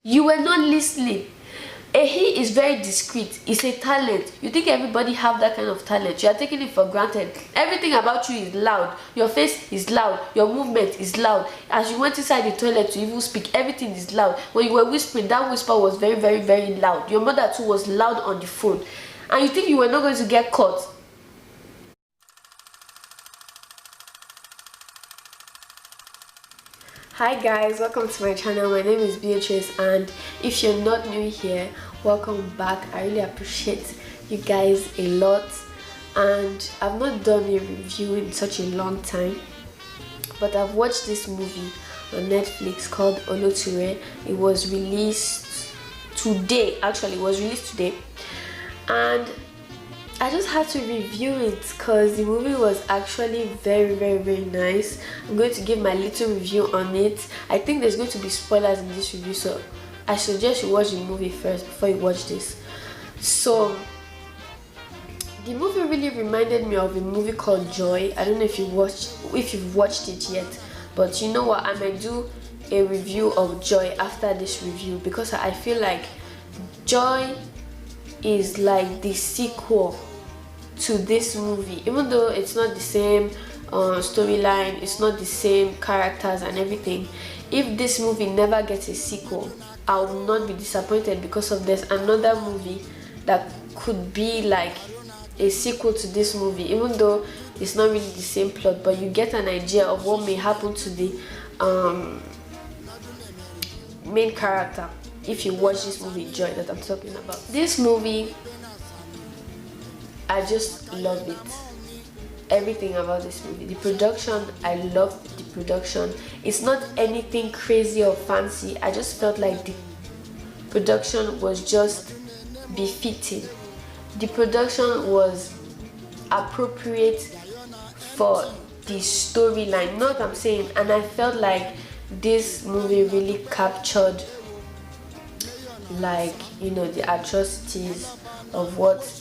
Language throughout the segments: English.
You were not listening. Ehi is very discreet. It's a talent. You think everybody have that kind of talent. You are taking it for granted. Everything about you is loud. Your face is loud. Your movement is loud. As you went inside the toilet to even speak, everything is loud. When you were whispering, that whisper was very, very, very loud. Your mother too was loud on the phone. And you think you were not going to get caught. Hi guys, welcome to my channel. My name is Beatrice, and if you're not new here, welcome back. I really appreciate you guys a lot, and I've not done a review in such a long time, but I've watched this movie on Netflix called Oloture. It was released today. Actually, it was released today, and I just had to review it because the movie was actually very, very, very nice. I'm going to give my little review on it. I think there's going to be spoilers in this review, so I suggest you watch the movie first before you watch this. So the movie really reminded me of a movie called Joy. I don't know if you've watched it yet, but you know what, I might do a review of Joy after this review, because I feel like Joy is like the sequel to this movie. Even though it's not the same storyline, it's not the same characters and everything, if this movie never gets a sequel, I will not be disappointed, because of there's another movie that could be like a sequel to this movie, even though it's not really the same plot, but you get an idea of what may happen to the main character if you watch this movie Joy that I'm talking about. This movie, I just love it. Everything about this movie. The production, I love the production. It's not anything crazy or fancy. I just felt like the production was just befitting. The production was appropriate for the storyline. Not I'm saying, and I felt like this movie really captured, like, you know, the atrocities of what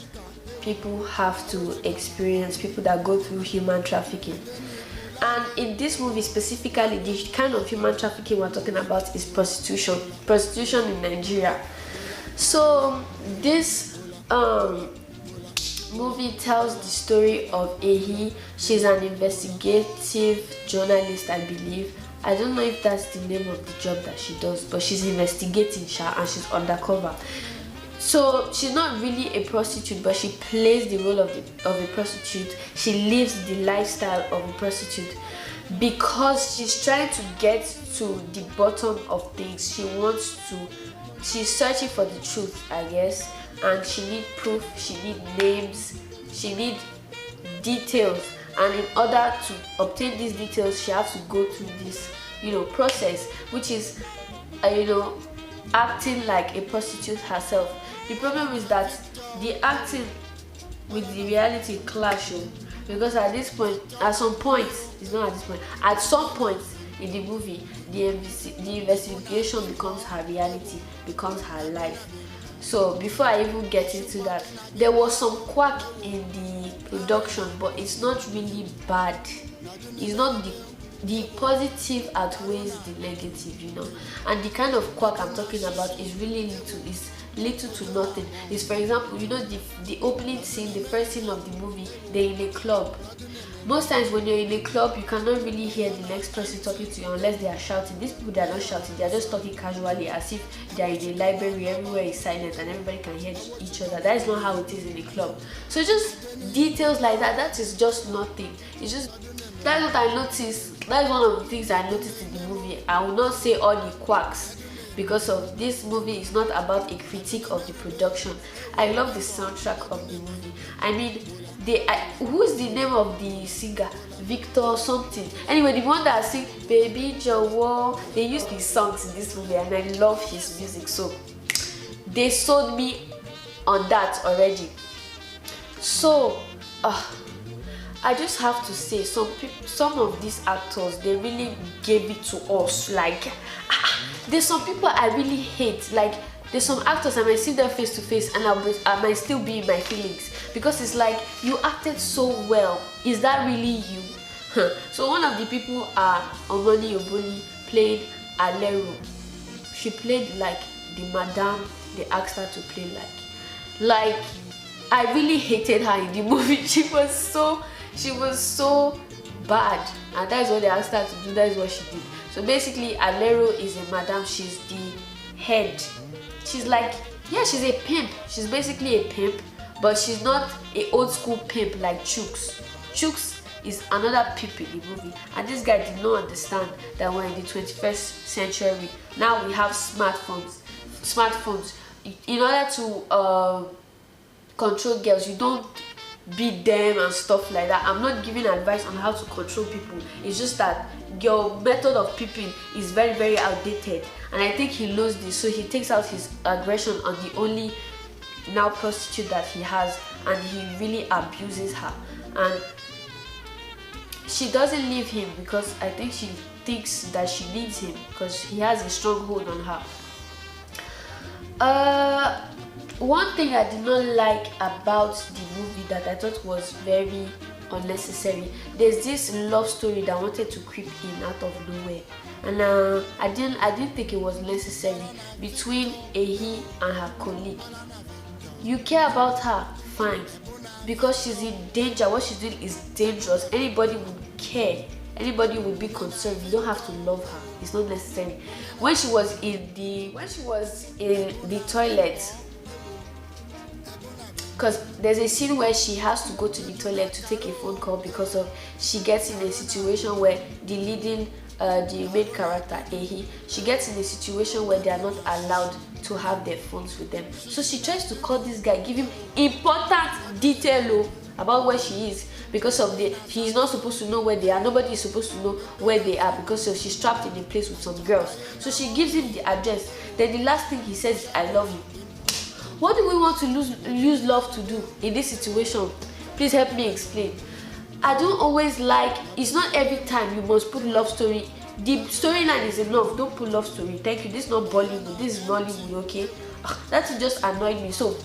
people have to experience, people that go through human trafficking. And in this movie specifically, the kind of human trafficking we're talking about is prostitution in Nigeria. So this movie tells the story of Ehi. She's an investigative journalist, I believe. I don't know if that's the name of the job that she does, but she's investigating and she's undercover. So she's not really a prostitute, but she plays the role of a prostitute. She lives the lifestyle of a prostitute because she's trying to get to the bottom of things. She's searching for the truth, I guess, and she needs proof, she needs names, she needs details. And in order to obtain these details, she has to go through this, you know, process, which is, you know, acting like a prostitute herself. The problem is that the acting with the reality clash, because at some point in the movie, the investigation becomes her reality, becomes her life. So before I even get into that, there was some quack in the production, but it's not really bad. It's not the positive outweighs the negative, you know. And the kind of quack I'm talking about is really little to nothing. Is, for example, you know, the opening scene, the first scene of the movie, they're in a club. Most times when you're in a club, you cannot really hear the next person talking to you unless they are shouting. These people, they are not shouting, they are just talking casually as if they are in a library, everywhere is silent and everybody can hear each other. That is not how it is in a club. So just details like that is just nothing. It's just, that's what I noticed. That's one of the things I noticed in the movie. I will not say all the quacks, because of this movie is not about a critique of the production. I love the soundtrack of the movie. I mean, who's the name of the singer? Victor something. Anyway, the one that sings Baby Jowo, they use his songs in this movie, and I love his music. So they sold me on that already. So I just have to say, some of these actors, they really gave it to us. Like, there's some people I really hate. Like, there's some actors I might see them face to face and I might still be in my feelings, because it's like, you acted so well. Is that really you? So one of the people are Omoni Oboli, playing Alero. she played like the madam they asked her to play like I really hated her in the movie. She was so bad, and that is what they asked her to do. That is what she did. So basically, Alero is a madam. She's the head. She's like, yeah, she's a pimp. She's basically a pimp, but she's not a old school pimp like Chooks. Chooks is another pimp in the movie, and this guy did not understand that we're in the 21st century. Now we have smartphones. In order to control girls, you don't beat them and stuff like that. I'm not giving advice on how to control people. It's just that your method of peeping is very, very outdated, and I think he knows this, so he takes out his aggression on the only now prostitute that he has, and he really abuses her. And she doesn't leave him because I think she thinks that she needs him because he has a strong hold on her. One thing I did not like about the movie that I thought was very unnecessary, there's this love story that wanted to creep in out of nowhere, and I didn't think it was necessary, between Ehi and her colleague. You care about her, fine, because she's in danger. What she's doing is dangerous. Anybody would care, anybody would be concerned. You don't have to love her, it's not necessary. When she was in the toilet, because there's a scene where she has to go to the toilet to take a phone call because of she gets in a situation where the main character Ehi, she gets in a situation where they are not allowed to have their phones with them. So she tries to call this guy, give him important detail about where she is, because of he is not supposed to know where they are. Nobody is supposed to know where they are because she's trapped in a place with some girls. So she gives him the address. Then the last thing he says is, I love you. What do we want to use love to do in this situation? Please help me explain. I don't always like, it's not every time you must put love story. The storyline is enough, don't put love story. Thank you. This is not Bollywood, this is Nollywood, okay? That just annoyed me. So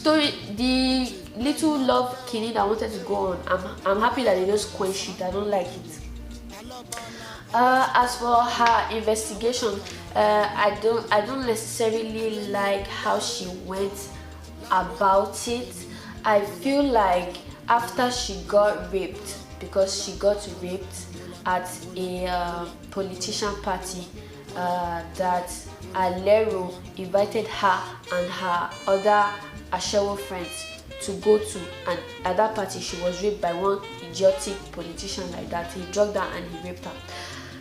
the little love killing that wanted to go on, I'm happy that they just quench it. I don't like it. As for her investigation, I don't necessarily like how she went about it. I feel like after she got raped, because she got raped at a politician party that Alero invited her and her other Ashewo friends to go to, and at that party she was raped by one idiotic politician like that. He drugged her and he raped her.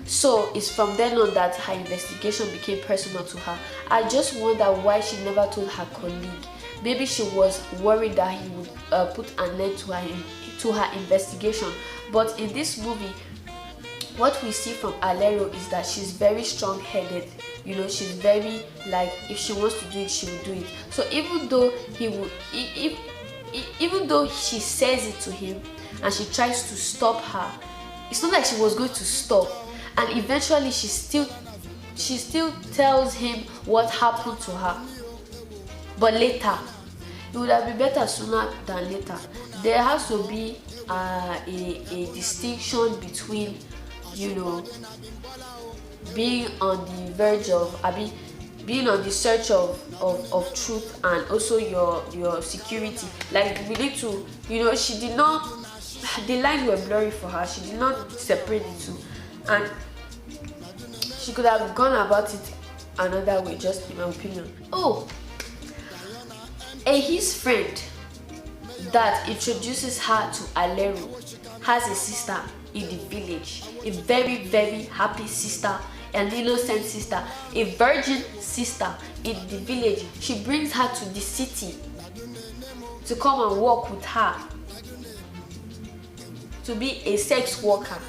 So it's from then on that her investigation became personal to her. I just wonder why she never told her colleague. Maybe she was worried that he would put an end to her investigation. But in this movie, what we see from Alero is that she's very strong-headed. You know, she's very, like, if she wants to do it, she will do it. So even though even though she says it to him and she tries to stop her, it's not like she was going to stop. And eventually she still tells him what happened to her. But later, it would have been better sooner than later. There has to be a distinction between, you know, being on the verge of, being on the search of truth, and also your security. Like, we need to, you know, she did not, the lines were blurry for her. She did not separate the two, and she could have gone about it another way, just in my opinion. Oh, his friend that introduces her to Alero has a sister in the village, a very, very happy sister, an innocent sister, a virgin sister in the village. She brings her to the city to come and work with her, to be a sex worker.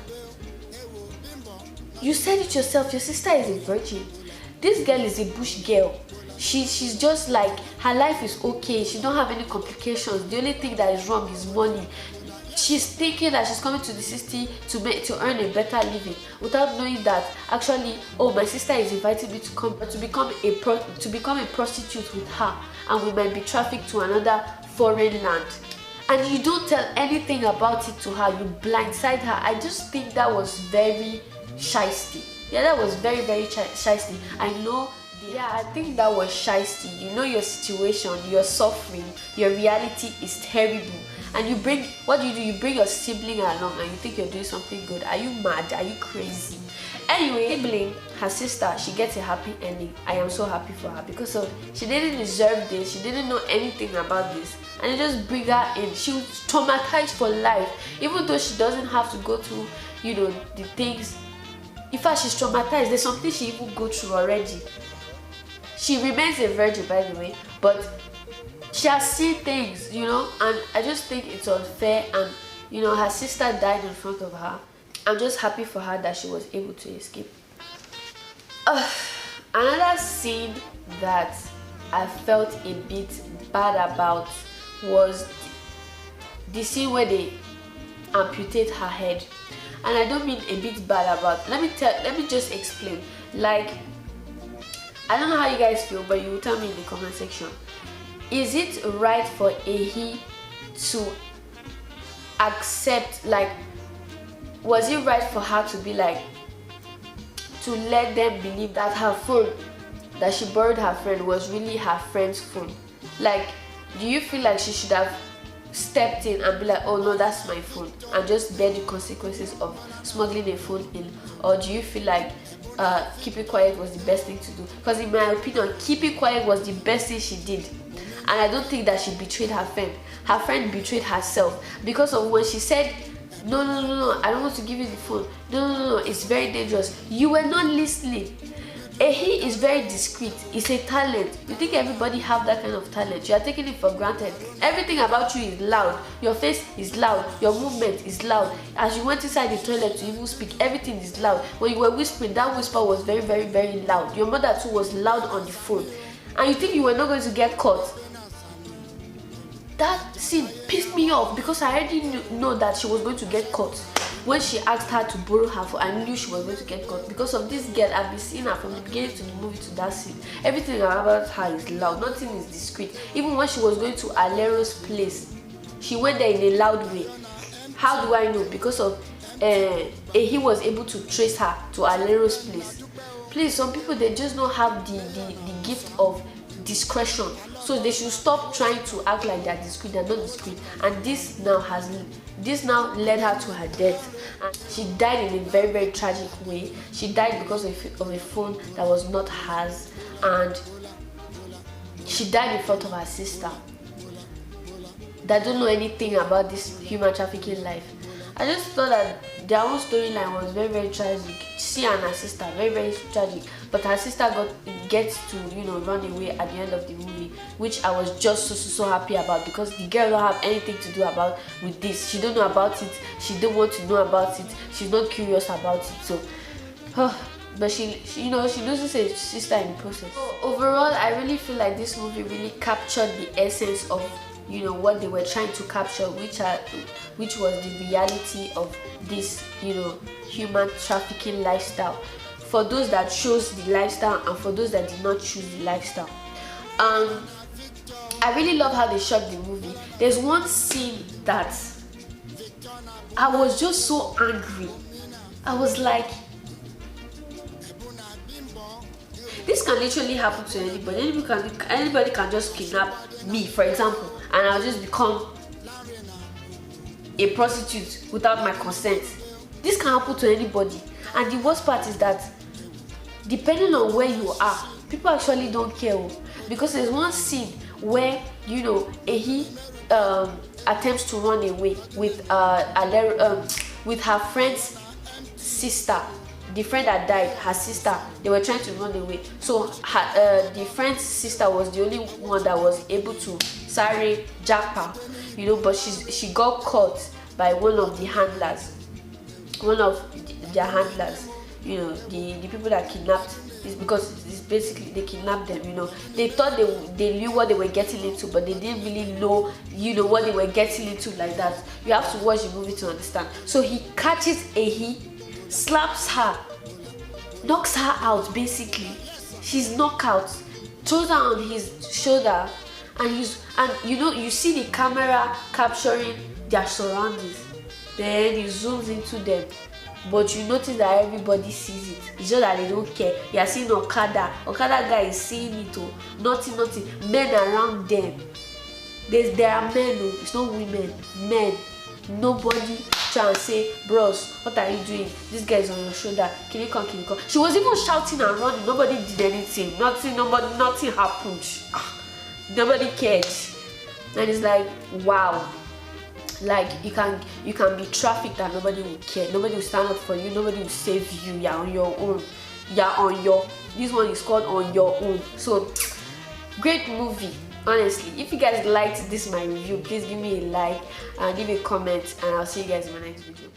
You said it yourself, your sister is a virgin. This girl is a bush girl. She's just like, her life is okay. She don't have any complications. The only thing that is wrong is money. She's thinking that she's coming to the city to earn a better living, without knowing that actually, oh, my sister is inviting me to become a prostitute with her, and we might be trafficked to another foreign land. And you don't tell anything about it to her. You blindside her. I just think that was very shisty. Yeah, that was very, very shisty. I know Yeah, I think that was shiesty. You know your situation, you're suffering, your reality is terrible. And you bring, what do? You bring your sibling along and you think you're doing something good. Are you mad? Are you crazy? Anyway, sibling, her sister, she gets a happy ending. I am so happy for her because of, she didn't deserve this. She didn't know anything about this. And they just bring her in. She was traumatized for life. Even though she doesn't have to go through, the things. In fact, she's traumatized. There's something she even go through already. She remains a virgin, by the way, but she has seen things, and I just think it's unfair. And her sister died in front of her. I'm just happy for her that she was able to escape. Another scene that I felt a bit bad about was the scene where they amputate her head. And I don't mean a bit bad about, let me just explain. Like, I don't know how you guys feel, but you will tell me in the comment section. Is it right for Ehi to accept, like, was it right for her to be like, to let them believe that her phone that she borrowed her friend was really her friend's phone? Like, do you feel like she should have stepped in and be like, oh no, that's my phone, and just bear the consequences of smuggling a phone in? Or do you feel like keeping quiet was the best thing to do? Because in my opinion, keeping quiet was the best thing she did. And I don't think that she betrayed her friend. Her friend betrayed herself because of when she said, no, I don't want to give you the phone. No, it's very dangerous. You were not listening. Ehi is very discreet. It's a talent. You think everybody have that kind of talent? You are taking it for granted. Everything about you is loud. Your face is loud. Your movement is loud. As you went inside the toilet to even speak, everything is loud. When you were whispering, that whisper was very, very, very loud. Your mother too was loud on the phone. And you think you were not going to get caught? That scene pissed me off because I already know that she was going to get caught. When she asked her to borrow her phone, I knew she was going to get caught because of this girl. I've been seeing her from the beginning to the movie to that scene. Everything about her is loud. Nothing is discreet. Even when she was going to Alero's place, she went there in a loud way. How do I know? Because of he was able to trace her to Alero's place. Please, some people, they just don't have the gift of discretion, so they should stop trying to act like they're discreet. They're not discreet, and this now led her to her death. And she died in a very, very tragic way. She died because of a phone that was not hers, and she died in front of her sister that don't know anything about this human trafficking life. I just thought that their own storyline was very, very tragic. She and her sister, very, very tragic. But her sister gets to run away at the end of the movie, which I was just so happy about, because the girl don't have anything to do with this. She don't know about it. She don't want to know about it. She's not curious about it. So, but she loses a sister in the process. So overall, I really feel like this movie really captured the essence of what they were trying to capture, which was the reality of this human trafficking lifestyle, for those that chose the lifestyle and for those that did not choose the lifestyle. I really love how they shot the movie. There's one scene that I was just so angry. I was like, this can literally happen to anybody. Anybody can just kidnap me, for example, and I'll just become a prostitute without my consent. This can happen to anybody. And the worst part is that depending on where you are, people actually don't care. Because there's one scene where Ehi attempts to run away with her friend's sister. The friend that died, her sister, they were trying to run away. So the friend's sister was the only one that was able to jackpot, but she got caught by one of their handlers, the people that kidnapped. Is because it's basically they kidnapped them. They thought they knew what they were getting into, but they didn't really know what they were getting into like that. You have to watch the movie to understand. So he catches Ehi, slaps her, knocks her out. Basically, she's knocked out, throws her on his shoulder, and you see the camera capturing their surroundings. Then he zooms into them. but you notice that everybody sees it. It's just that they don't care. You are seeing Okada guy is seeing it. Oh, nothing, men around them. There are men, oh, it's not women, men. Nobody try and say, bros, what are you doing? This guy is on your shoulder. Can you come? She was even shouting and running. Nobody did anything. Nothing happened. Nobody cared. And it's like, wow. Like you can be trafficked and nobody will care. Nobody will stand up for you. Nobody will save you. You're on your own. This one is called On Your Own. So great movie. Honestly, if you guys liked this my review, please give me a like and leave a comment, and I'll see you guys in my next video.